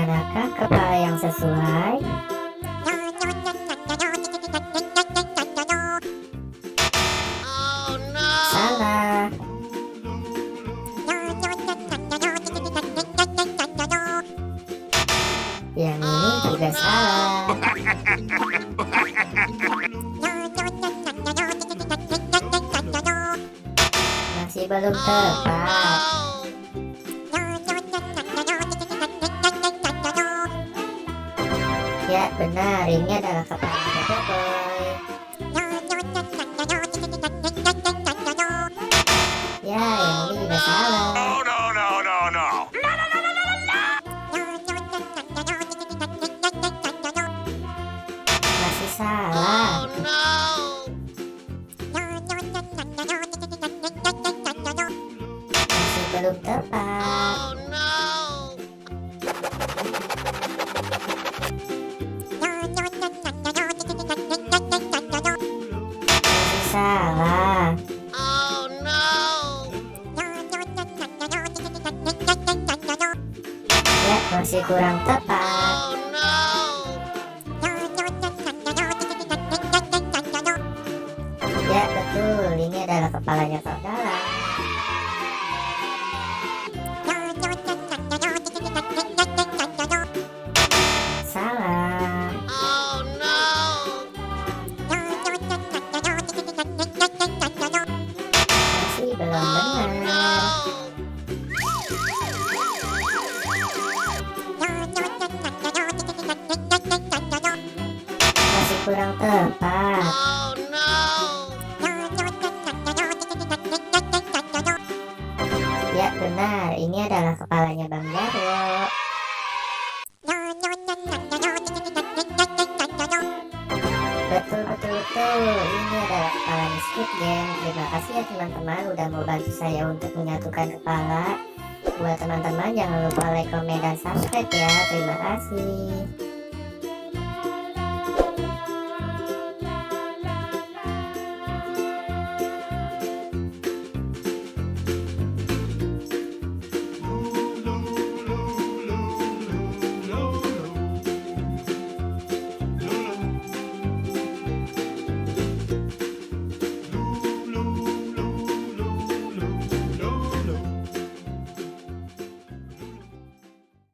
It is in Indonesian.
Manakah kepala yang sesuai? Oh no! Salah. Yang ini juga salah. Masih belum tepat. Ya benar, ini adalah kepalanya Boboiboy. Ya, yang ini juga salah. Oh no no no no! Masih salah. Oh no! Masih belum tepat. Oh no! Masih salah. Oh no! Ya, masih kurang tepat. Oh no! Ya betul, ini adalah kepalanya Kogala. Salah. Oh no! Masih belum benar. Masih kurang tepat. Oh no! Ya benar, ini adalah kepalanya Bang Jarwo. Betul, ini adalah kepalanya Squid Game. Terima kasih ya teman-teman udah mau bantu saya untuk menyatukan kepala. Buat teman-teman jangan lupa like, komen, dan subscribe ya. Terima kasih.